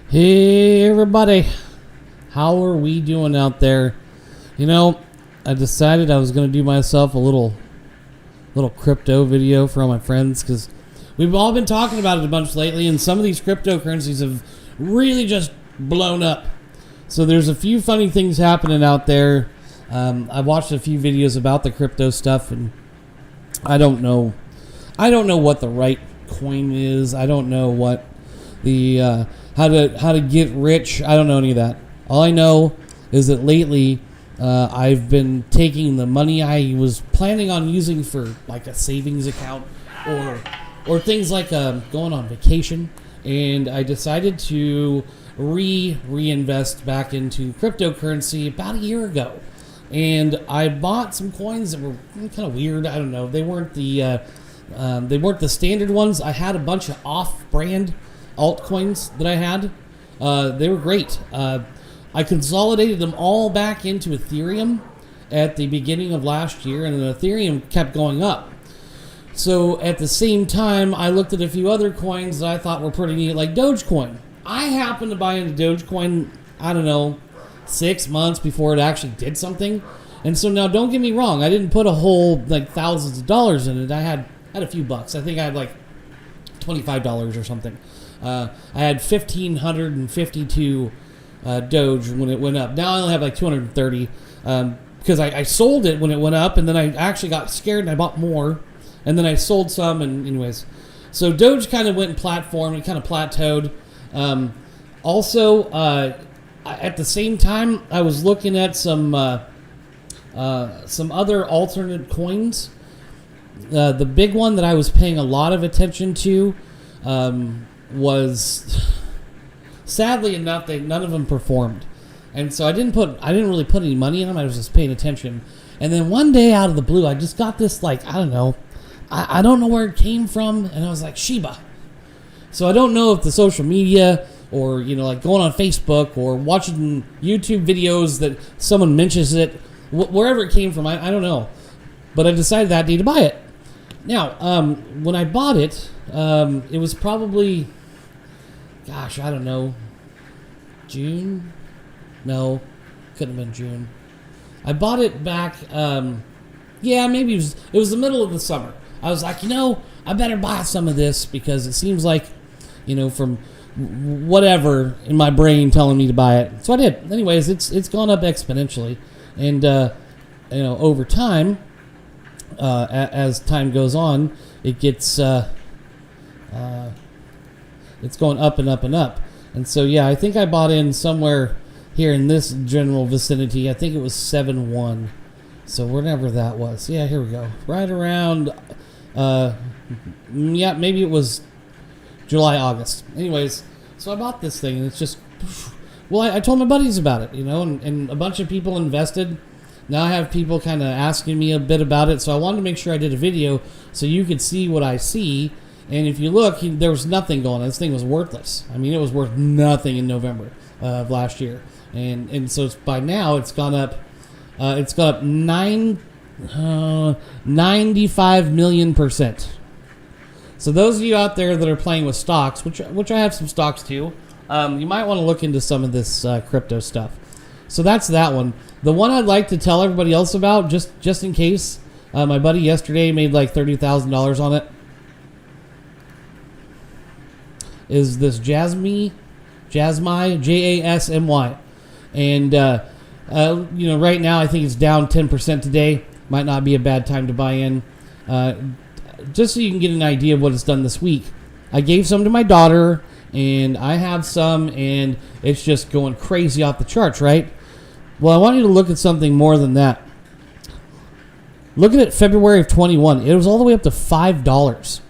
Hey everybody, how are we doing out there? You know, I decided I was going to do myself a little crypto video for all my friends because we've all been talking about it a bunch lately, and some of these cryptocurrencies have really just blown up. So there's a few funny things happening out there. I watched a few videos about the crypto stuff, and I don't know what the right coin is. I don't know what the how to get rich. I don't know any of that. All I know is that lately I've been taking the money I was planning on using for like a savings account or things like going on vacation, and I decided to reinvest back into cryptocurrency about a year ago. And I bought some coins that were kind of weird. I don't know. They weren't the standard ones. I had a bunch of off-brand altcoins that I had. They were great. I consolidated them all back into Ethereum at the beginning of last year, and then Ethereum kept going up. So at the same time, I looked at a few other coins that I thought were pretty neat, like Dogecoin. I happened to buy into Dogecoin, I don't know, 6 months before it actually did something. And so now, don't get me wrong, I didn't put a whole like thousands of dollars in it. I had a few bucks. I think I had like $25 or something. I had 1,552 Doge when it went up. Now I only have like 230 because I sold it when it went up, and then I actually got scared and I bought more, and then I sold some. And anyways, so Doge kind of went in platform. It kind of plateaued. Also, at the same time, I was looking at some other alternate coins. The big one that I was paying a lot of attention to was, sadly enough, none of them performed, and so I didn't really put any money in them. I was just paying attention, and then one day out of the blue, I just got this I don't know where it came from, and I was like, Shiba. So I don't know if the social media or like going on Facebook or watching YouTube videos that someone mentions it, wherever it came from, I don't know, but I decided that day to buy it. Now, when I bought it, it was probably, gosh, I don't know, June? No, couldn't have been June. I bought it back, maybe it was the middle of the summer. I was like, I better buy some of this because it seems like, from whatever in my brain telling me to buy it. So I did. Anyways, it's gone up exponentially, and over time, as time goes on, it gets it's going up and up and up. And so yeah, I think I bought in somewhere here in this general vicinity. I think it was 7.1. So whatever that was. Yeah, here we go. Right around maybe it was July, August. Anyways, so I bought this thing, and it's just, well, I told my buddies about it, and a bunch of people invested. Now I have people kind of asking me a bit about it, so I wanted to make sure I did a video so you could see what I see. And if you look, there was nothing going on. This thing was worthless. I mean, it was worth nothing in November of last year, and so by now it's gone up. It's gone up 95 million %. So those of you out there that are playing with stocks, which I have some stocks too, you might want to look into some of this crypto stuff. So that's that one. The one I'd like to tell everybody else about, just in case, my buddy yesterday made like $30,000 on it, is this Jasmy, Jasmy, and right now I think it's down 10% today. Might not be a bad time to buy in. Just so you can get an idea of what it's done this week. I gave some to my daughter, and I have some, and it's just going crazy off the charts, right? Well, I want you to look at something more than that. Look at it, February of 21. It was all the way up to $5.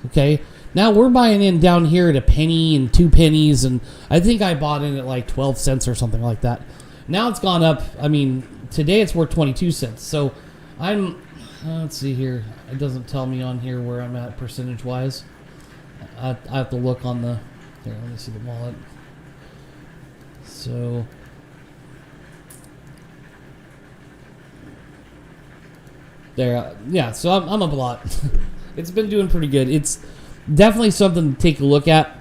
Okay? Now we're buying in down here at a penny and 2 pennies, and I think I bought in at like 12 cents or something like that. Now it's gone up. I mean, today it's worth 22 cents. So let's see here. It doesn't tell me on here where I'm at percentage-wise. I have to look on the... Here, let me see the wallet. So... There, yeah, so I'm up a lot. It's been doing pretty good. It's definitely something to take a look at.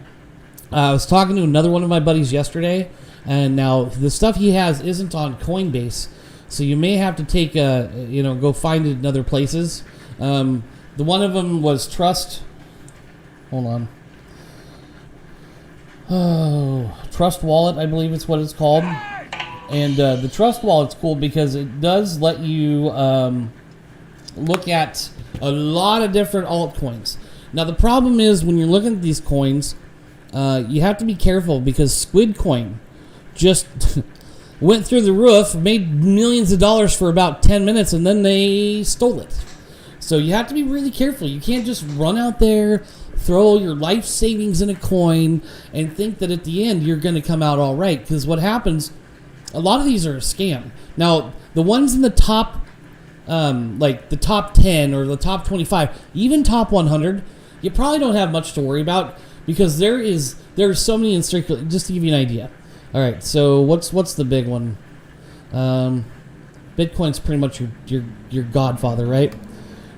I was talking to another one of my buddies yesterday, and now the stuff he has isn't on Coinbase, so you may have to take go find it in other places. The one of them was Trust. Hold on. Oh, Trust Wallet, I believe it's what it's called. And the Trust Wallet's cool because it does let you look at a lot of different altcoins. Now, the problem is when you're looking at these coins, you have to be careful because Squid Coin just went through the roof, made millions of dollars for about 10 minutes, and then they stole it. So you have to be really careful. You can't just run out there, throw your life savings in a coin, and think that at the end you're going to come out all right. Because what happens, a lot of these are a scam. Now, the ones in the top, like the top 10 or the top 25, even top 100, you probably don't have much to worry about because there are so many in circulation. Just to give you an idea. All right, so what's the big one? Bitcoin's pretty much your godfather, right?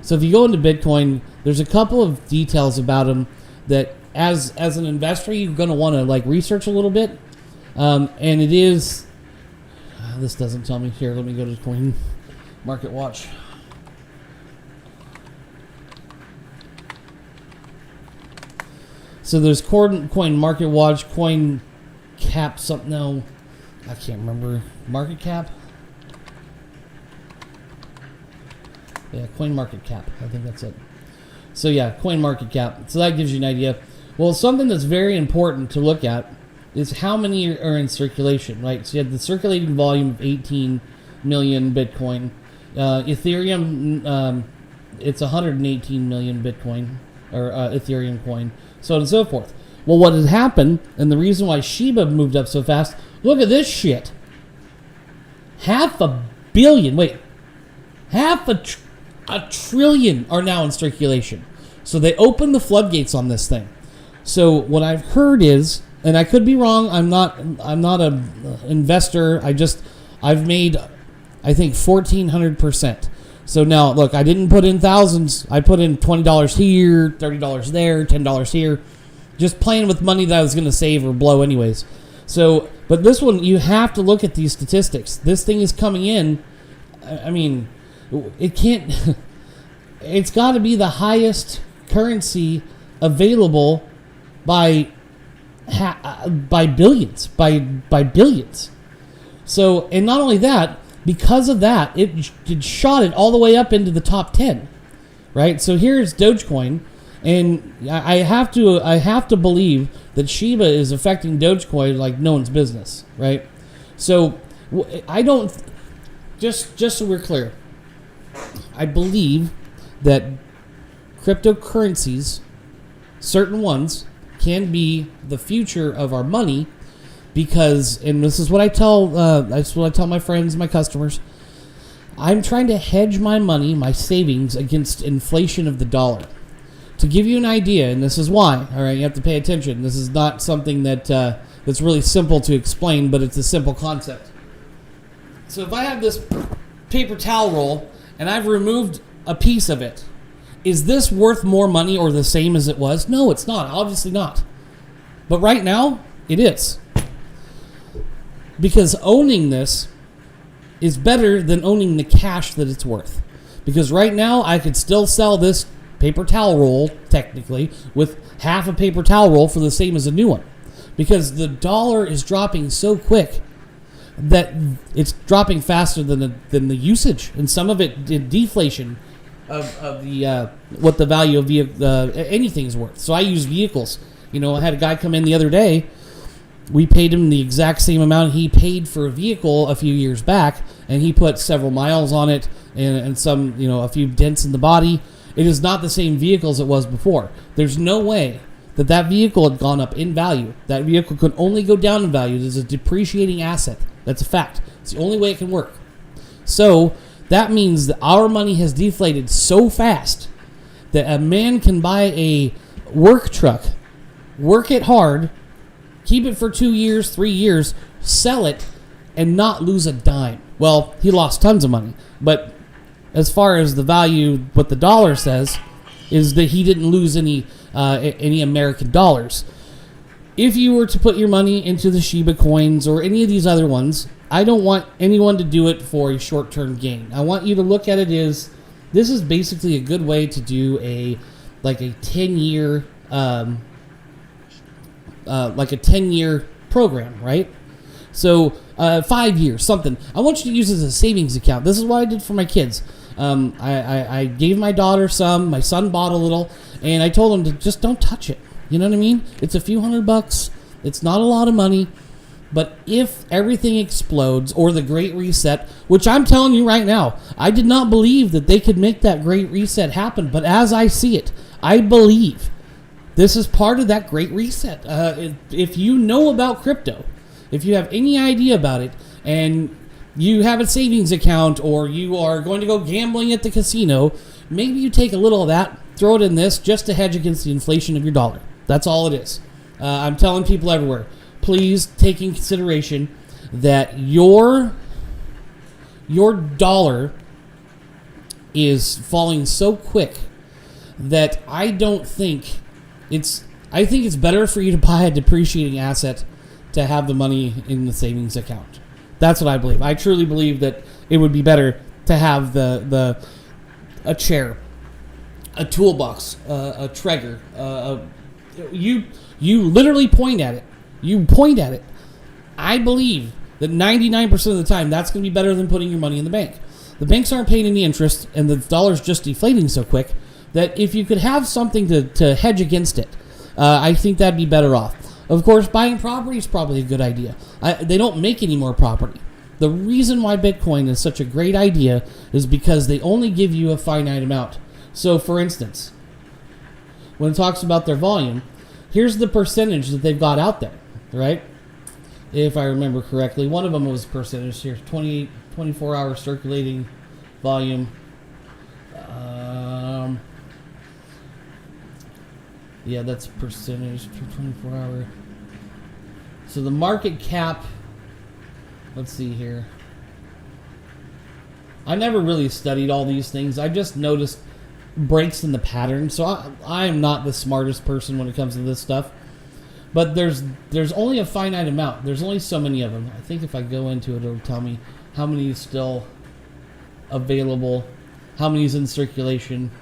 So if you go into Bitcoin, there's a couple of details about them that as an investor you're going to want to like research a little bit, and it is. This doesn't tell me here. Let me go to Coin Market Watch. So there's Coin Market Watch, Coin Cap something. No, I can't remember. Market Cap. Yeah, Coin Market Cap. I think that's it. So yeah, Coin Market Cap. So that gives you an idea. Well, something that's very important to look at is how many are in circulation, right? So you have the circulating volume of 18 million Bitcoin. Ethereum, it's 118 million Bitcoin, or Ethereum coin, so on and so forth. Well, what has happened, and the reason why Shiba moved up so fast, look at this shit. Half a trillion are now in circulation. So they opened the floodgates on this thing. So what I've heard is, and I could be wrong, I'm not an investor. I've made, I think, 1,400%. So now, look, I didn't put in thousands. I put in $20 here, $30 there, $10 here, just playing with money that I was going to save or blow anyways. So, but this one, you have to look at these statistics. This thing is coming in. I mean, it can't. It's got to be the highest currency available by billions, by billions. So, and not only that, because of that, it shot it all the way up into the top 10, right? So here's Dogecoin, and I have to believe that Shiba is affecting Dogecoin like no one's business, right? So I don't. Just so we're clear, I believe that cryptocurrencies, certain ones, can be the future of our money because, and this is what I tell my friends, my customers, I'm trying to hedge my money, my savings, against inflation of the dollar. To give you an idea, and this is why, all right, you have to pay attention. This is not something that's really simple to explain, but it's a simple concept. So if I have this paper towel roll and I've removed a piece of it, is this worth more money or the same as it was? No, it's not. Obviously not. But right now, it is. Because owning this is better than owning the cash that it's worth. Because right now, I could still sell this paper towel roll, technically, with half a paper towel roll for the same as a new one. Because the dollar is dropping so quick that it's dropping faster than the usage. And some of it did deflation of the what the value of anything's worth. So I use vehicles. You know, I had a guy come in the other day. We paid him the exact same amount he paid for a vehicle a few years back, and he put several miles on it and some, a few dents in the body. It is not the same vehicle as it was before. There's no way that vehicle had gone up in value. That vehicle could only go down in value. It is a depreciating asset. That's a fact. It's the only way it can work. So that means that our money has deflated so fast that a man can buy a work truck, work it hard, keep it for 2 years, 3 years, sell it, and not lose a dime. Well, he lost tons of money, but as far as the value, what the dollar says is that he didn't lose any American dollars. if you were to put your money into the Shiba coins or any of these other ones, I don't want anyone to do it for a short-term gain. I want you to look at it as this is basically a good way to do a 10-year like a 10-year program, right? So 5 years, something. I want you to use it as a savings account. This is what I did for my kids. I gave my daughter some. My son bought a little, and I told him to just don't touch it. You know what I mean? It's a few $100. It's not a lot of money. But if everything explodes, or the Great Reset, which I'm telling you right now, I did not believe that they could make that Great Reset happen. But as I see it, I believe this is part of that Great Reset. If you know about crypto, if you have any idea about it, and you have a savings account, or you are going to go gambling at the casino, maybe you take a little of that, throw it in this, just to hedge against the inflation of your dollar. That's all it is. I'm telling people everywhere, please take in consideration that your dollar is falling so quick that I think it's better for you to buy a depreciating asset to have the money in the savings account. That's what I believe. I truly believe that it would be better to have a chair, a toolbox, a trigger. You literally point at it. You point at it. I believe that 99% of the time that's going to be better than putting your money in the bank. The banks aren't paying any interest, and the dollar's just deflating so quick that if you could have something to hedge against it, I think that'd be better off. Of course, buying property is probably a good idea. They don't make any more property. The reason why Bitcoin is such a great idea is because they only give you a finite amount. So, for instance, when it talks about their volume, here's the percentage that they've got out there, right? If I remember correctly, one of them was percentage here, 24-hour circulating volume. Yeah, that's percentage for 24-hour. So the market cap, let's see here. I never really studied all these things. I just noticed breaks in the pattern. So I am not the smartest person when it comes to this stuff. But there's only a finite amount. There's only so many of them. I think if I go into it, it'll tell me how many is still available, how many is in circulation.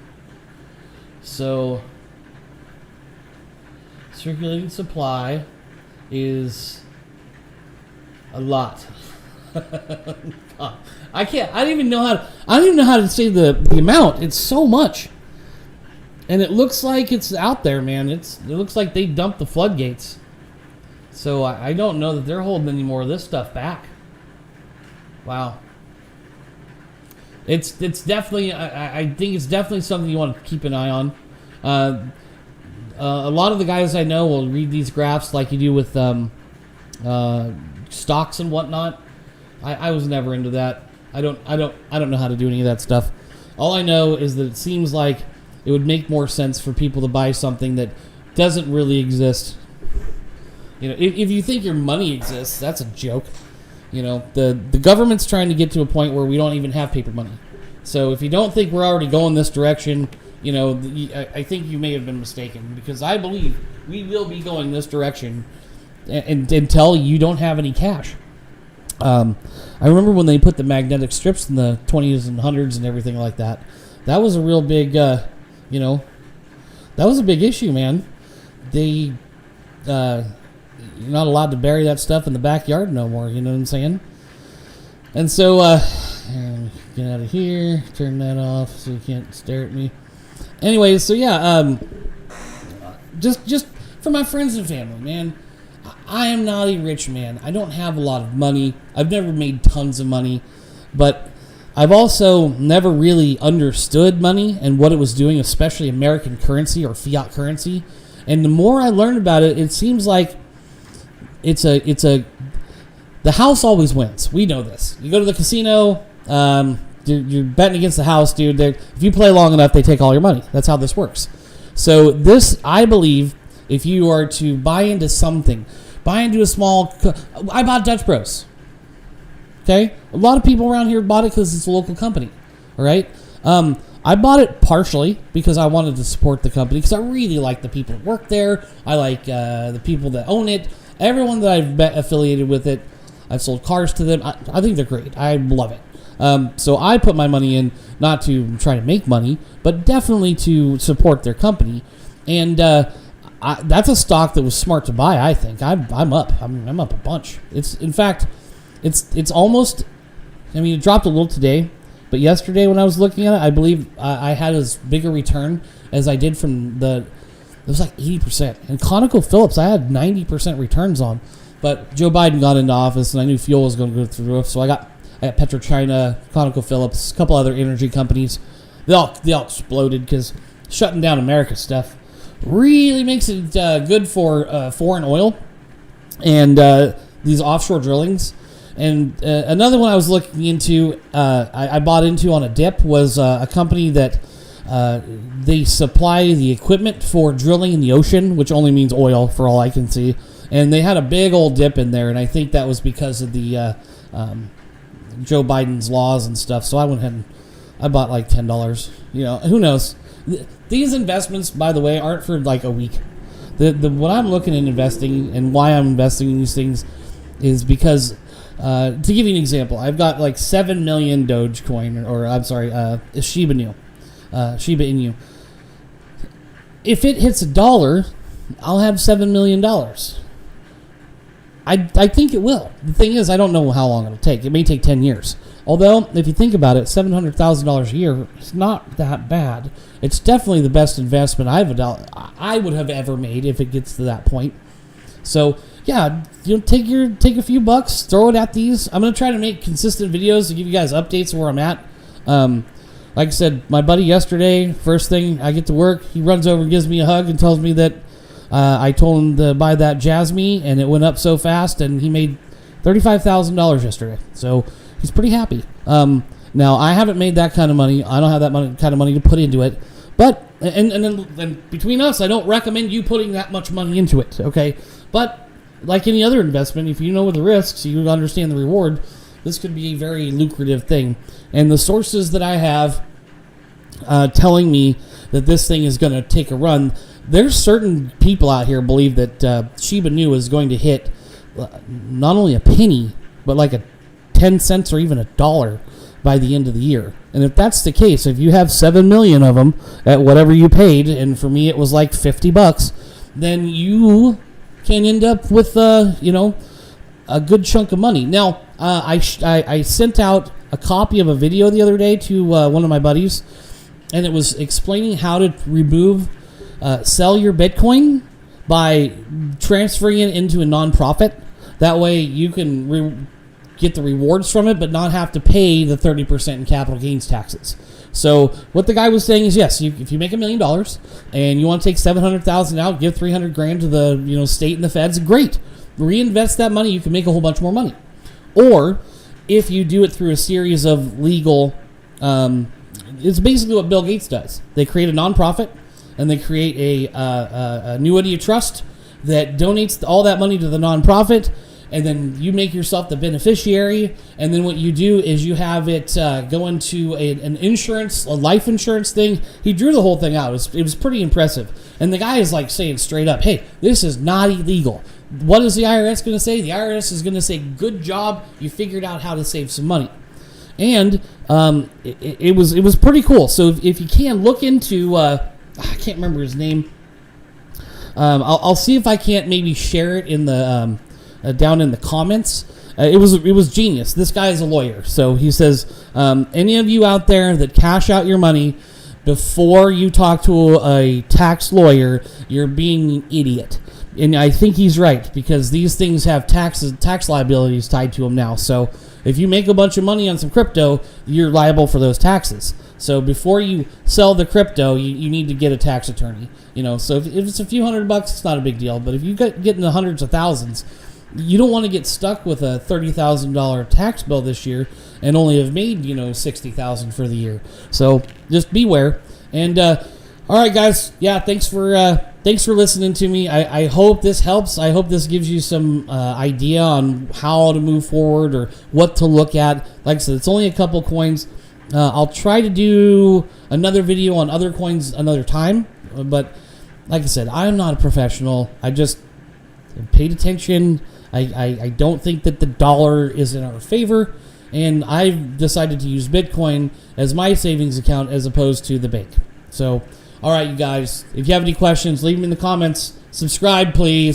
So circulating supply is a lot. I don't even know how to say the amount. It's so much. And it looks like it's out there, man. It looks like they dumped the floodgates. So I don't know that they're holding any more of this stuff back. Wow. It's definitely, I think it's definitely something you want to keep an eye on. A lot of the guys I know will read these graphs like you do with stocks and whatnot. I was never into that. I don't know how to do any of that stuff. All I know is that it seems like it would make more sense for people to buy something that doesn't really exist. You know, if you think your money exists, that's a joke. You know, the government's trying to get to a point where we don't even have paper money. So if you don't think we're already going this direction, you know, I think you may have been mistaken, because I believe we will be going this direction until you don't have any cash. I remember when they put the magnetic strips in the 20s and 100s and everything like that. That was a real big, that was a big issue, man. You're not allowed to bury that stuff in the backyard no more, you know what I'm saying? And so, get out of here, turn that off so you can't stare at me. Anyways, so yeah, just for my friends and family, man. I am not a rich man. I don't have a lot of money. I've never made tons of money, but I've also never really understood money and what it was doing, especially American currency or fiat currency. And the more I learn about it, it seems like the house always wins. We know this. You go to the casino, you're betting against the house, dude. If you play long enough, they take all your money. That's how this works. So this, I believe, if you are to buy into something, buy into a small... I bought Dutch Bros. Okay? A lot of people around here bought it because it's a local company. All right? I bought it partially because I wanted to support the company because I really like the people that work there. I like the people that own it. Everyone that I've been affiliated with it, I've sold cars to them. I think they're great. I love it. So I put my money in not to try to make money, but definitely to support their company. And that's a stock that was smart to buy. I think I'm up. I'm up a bunch. In fact, it's almost. I mean, it dropped a little today, but yesterday when I was looking at it, I believe I had as big a return as I did from it was like 80%. And ConocoPhillips, I had 90% returns on. But Joe Biden got into office, and I knew fuel was going to go through the roof. So I got PetroChina, ConocoPhillips, a couple other energy companies. They all exploded because shutting down America stuff really makes it good for foreign oil and these offshore drillings. And another one I was looking into, I bought into on a dip, was a company that they supply the equipment for drilling in the ocean, which only means oil for all I can see. And they had a big old dip in there, and I think that was because of the Joe Biden's laws and stuff. So I went ahead and I bought like $10. Who knows? These investments, by the way, aren't for like a week. What I'm looking at investing and why I'm investing in these things is because... to give you an example, I've got like 7 million Dogecoin, or I'm sorry, Shiba Inu. If it hits $1, I'll have $7 million. I think it will. The thing is, I don't know how long it'll take. It may take 10 years. Although, if you think about it, $700,000 a year is not that bad. It's definitely the best investment I would have ever made if it gets to that point. So, yeah, take a few bucks, throw it at these. I'm going to try to make consistent videos to give you guys updates of where I'm at. Like I said, my buddy yesterday, first thing I get to work, he runs over and gives me a hug and tells me that I told him to buy that Jasmy, and it went up so fast, and he made $35,000 yesterday. So he's pretty happy. Now, I haven't made that kind of money. I don't have that kind of money to put into it. But, and between us, I don't recommend you putting that much money into it, okay? But, like any other investment, if you know the risks, you understand the reward, this could be a very lucrative thing. And the sources that I have telling me that this thing is going to take a run, there's certain people out here believe that Shiba Inu is going to hit not only a penny, but like 10 cents or even $1 by the end of the year. And if that's the case, if you have 7 million of them at whatever you paid, and for me it was like $50, then you can end up with a good chunk of money. Now, I sent out a copy of a video the other day to one of my buddies, and it was explaining how to sell your Bitcoin by transferring it into a nonprofit. That way you can get the rewards from it, but not have to pay the 30% in capital gains taxes. So what the guy was saying is, yes, if you make $1 million and you want to take $700,000 out, give $300,000 to the state and the feds, great. Reinvest that money, you can make a whole bunch more money. Or if you do it through a series of legal, it's basically what Bill Gates does. They create a nonprofit and they create a annuity trust that donates all that money to the nonprofit. And then you make yourself the beneficiary, and then what you do is you have it go into an insurance, a life insurance thing. He drew the whole thing out. It was pretty impressive. And the guy is like saying straight up, hey, this is not illegal. What is the IRS going to say? The IRS is going to say, good job, you figured out how to save some money. And it was pretty cool. So if you can, look into, I can't remember his name. I'll see if I can't maybe share it in the... down in the comments. It was genius. This guy is a lawyer. So he says, any of you out there that cash out your money before you talk to a tax lawyer, you're being an idiot. And I think he's right, because these things have tax liabilities tied to them now. So if you make a bunch of money on some crypto, you're liable for those taxes. So before you sell the crypto, you need to get a tax attorney. So if it's a few $100, it's not a big deal. But if you get in the hundreds of thousands, you don't want to get stuck with a $30,000 tax bill this year and only have made, $60,000 for the year. So just beware. And all right, guys. Yeah, thanks for listening to me. I hope this helps. I hope this gives you some idea on how to move forward or what to look at. Like I said, it's only a couple coins. I'll try to do another video on other coins another time, but like I said, I'm not a professional. I just paid attention. I don't think that the dollar is in our favor, and I've decided to use Bitcoin as my savings account as opposed to the bank. So, all right, you guys, if you have any questions, leave them in the comments. Subscribe, please.